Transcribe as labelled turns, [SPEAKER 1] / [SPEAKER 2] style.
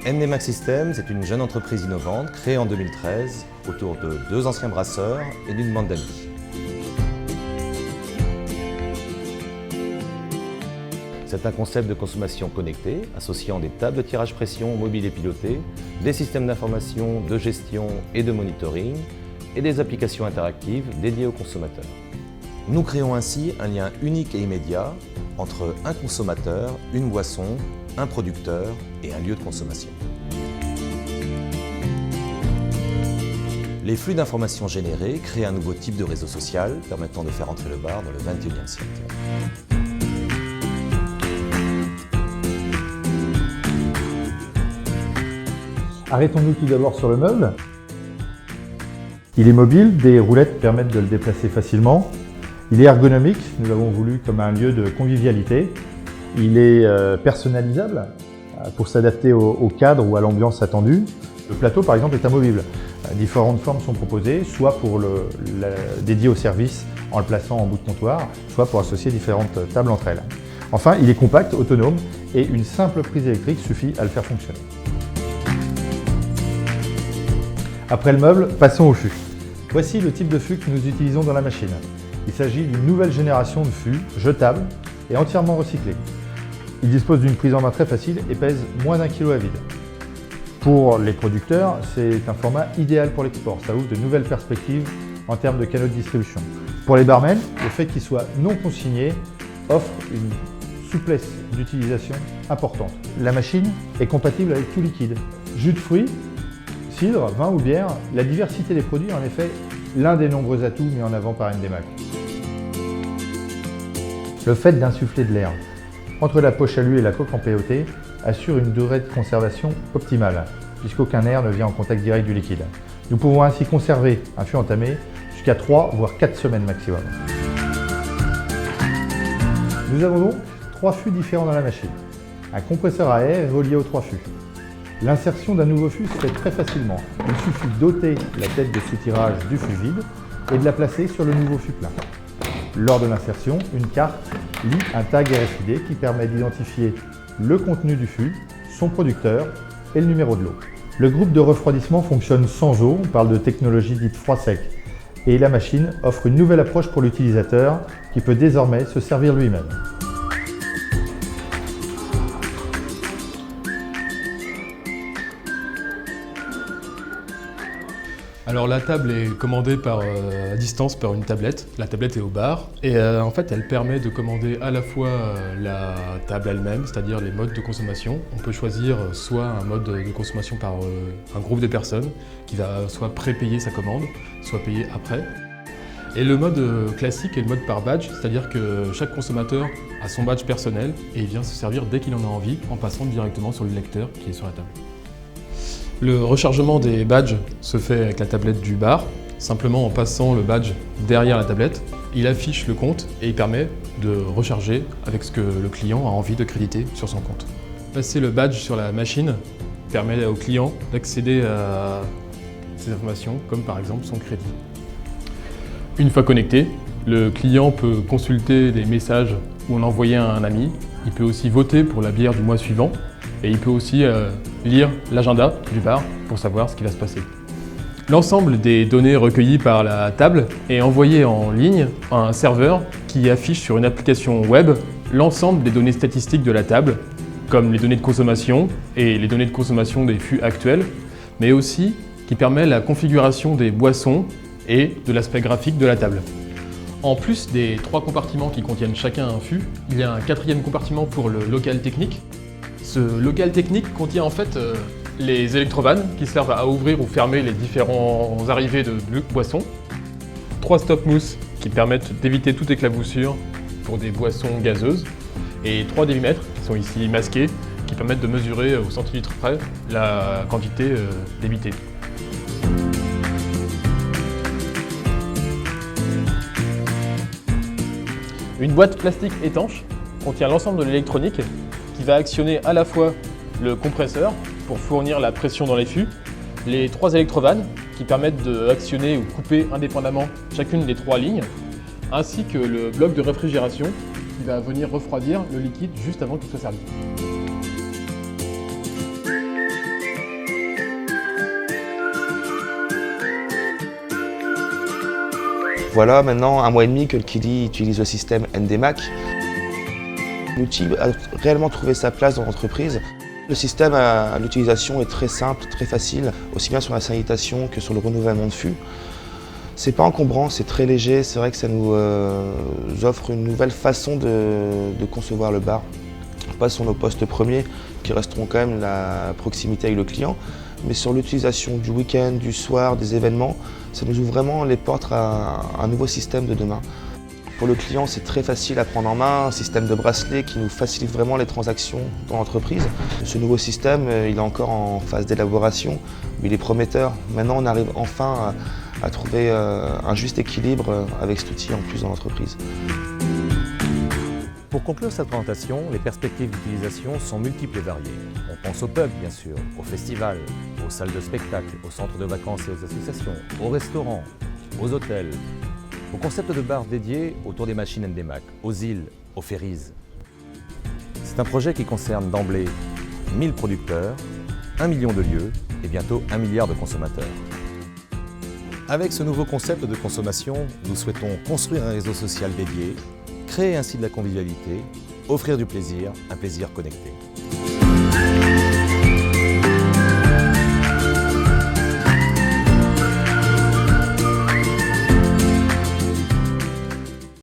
[SPEAKER 1] NDmax Systems est une jeune entreprise innovante créée en 2013 autour de 2 anciens brasseurs et d'une bande d'amis. C'est un concept de consommation connectée associant des tables de tirage pression mobiles et pilotées, des systèmes d'information, de gestion et de monitoring et des applications interactives dédiées aux consommateurs. Nous créons ainsi un lien unique et immédiat entre un consommateur, une boisson, un producteur et un lieu de consommation. Les flux d'informations générés créent un nouveau type de réseau social permettant de faire entrer le bar dans le XXIe siècle.
[SPEAKER 2] Arrêtons-nous tout d'abord sur le meuble. Il est mobile, des roulettes permettent de le déplacer facilement. Il est ergonomique, nous l'avons voulu comme un lieu de convivialité. Il est personnalisable pour s'adapter au cadre ou à l'ambiance attendue. Le plateau par exemple est amovible. Différentes formes sont proposées, soit pour dédié au service en le plaçant en bout de comptoir, soit pour associer différentes tables entre elles. Enfin, il est compact, autonome et une simple prise électrique suffit à le faire fonctionner. Après le meuble, passons au fût. Voici le type de fût que nous utilisons dans la machine. Il s'agit d'une nouvelle génération de fûts jetables et entièrement recyclés. Il dispose d'une prise en main très facile et pèse moins d'1 kg à vide. Pour les producteurs, c'est un format idéal pour l'export. Ça ouvre de nouvelles perspectives en termes de canaux de distribution. Pour les barmen, le fait qu'il soit non consigné offre une souplesse d'utilisation importante. La machine est compatible avec tout liquide. Jus de fruits, cidre, vin ou bière, la diversité des produits est en effet l'un des nombreux atouts mis en avant par NDmax. Le fait d'insuffler de l'air entre la poche à lui et la coque en PET assure une durée de conservation optimale, puisqu'aucun air ne vient en contact direct du liquide. Nous pouvons ainsi conserver un fût entamé jusqu'à 3 voire 4 semaines maximum. Nous avons donc 3 fûts différents dans la machine. Un compresseur à air est relié aux 3 fûts. L'insertion d'un nouveau fût se fait très facilement. Il suffit d'ôter la tête de soutirage du fût vide et de la placer sur le nouveau fût plein. Lors de l'insertion, une carte lie un tag RFID qui permet d'identifier le contenu du fût, son producteur et le numéro de l'eau. Le groupe de refroidissement fonctionne sans eau, on parle de technologie dite froid sec. Et la machine offre une nouvelle approche pour l'utilisateur qui peut désormais se servir lui-même.
[SPEAKER 3] Alors la table est commandée à distance par une tablette. La tablette est au bar et en fait elle permet de commander à la fois la table elle-même, c'est-à-dire les modes de consommation. On peut choisir soit un mode de consommation par un groupe de personnes qui va soit prépayer sa commande, soit payer après. Et le mode classique est le mode par badge, c'est-à-dire que chaque consommateur a son badge personnel et il vient se servir dès qu'il en a envie en passant directement sur le lecteur qui est sur la table. Le rechargement des badges se fait avec la tablette du bar, simplement en passant le badge derrière la tablette. Il affiche le compte et il permet de recharger avec ce que le client a envie de créditer sur son compte. Passer le badge sur la machine permet au client d'accéder à ces informations, comme par exemple son crédit. Une fois connecté, le client peut consulter des messages ou en envoyer à un ami. Il peut aussi voter pour la bière du mois suivant. Et il peut aussi lire l'agenda du bar pour savoir ce qui va se passer. L'ensemble des données recueillies par la table est envoyé en ligne à un serveur qui affiche sur une application web l'ensemble des données statistiques de la table, comme les données de consommation et les données de consommation des fûts actuels, mais aussi qui permet la configuration des boissons et de l'aspect graphique de la table. En plus des 3 compartiments qui contiennent chacun un fût, il y a un 4e compartiment pour le local technique. Ce local technique contient en fait les électrovannes qui servent à ouvrir ou fermer les différents arrivées de boissons. 3 stop mousse qui permettent d'éviter toute éclaboussure pour des boissons gazeuses. Et 3 délimètres qui sont ici masqués qui permettent de mesurer au centilitre près la quantité débitée. Une boîte plastique étanche contient l'ensemble de l'électronique qui va actionner à la fois le compresseur pour fournir la pression dans les fûts, les 3 électrovannes qui permettent d'actionner ou couper indépendamment chacune des 3 lignes, ainsi que le bloc de réfrigération qui va venir refroidir le liquide juste avant qu'il soit servi.
[SPEAKER 4] Voilà maintenant 1 mois et demi que le Kili utilise le système NDMAC. L'outil a réellement trouvé sa place dans l'entreprise. Le système, l'utilisation est très simple, très facile, aussi bien sur la sanitation que sur le renouvellement de fûts. C'est pas encombrant, c'est très léger, c'est vrai que ça nous offre une nouvelle façon de concevoir le bar. Pas sur nos postes premiers, qui resteront quand même la proximité avec le client, mais sur l'utilisation du week-end, du soir, des événements, ça nous ouvre vraiment les portes à un nouveau système de demain. Pour le client, c'est très facile à prendre en main, un système de bracelet qui nous facilite vraiment les transactions dans l'entreprise. Ce nouveau système, il est encore en phase d'élaboration, mais il est prometteur. Maintenant, on arrive enfin à trouver un juste équilibre avec cet outil en plus dans l'entreprise.
[SPEAKER 1] Pour conclure cette présentation, les perspectives d'utilisation sont multiples et variées. On pense aux pubs, bien sûr, aux festivals, aux salles de spectacle, aux centres de vacances et aux associations, aux restaurants, aux hôtels, au concept de bar dédié autour des machines NDMAC, aux îles, aux ferries. C'est un projet qui concerne d'emblée 1000 producteurs, 1 million de lieux et bientôt 1 milliard de consommateurs. Avec ce nouveau concept de consommation, nous souhaitons construire un réseau social dédié, créer ainsi de la convivialité, offrir du plaisir, un plaisir connecté.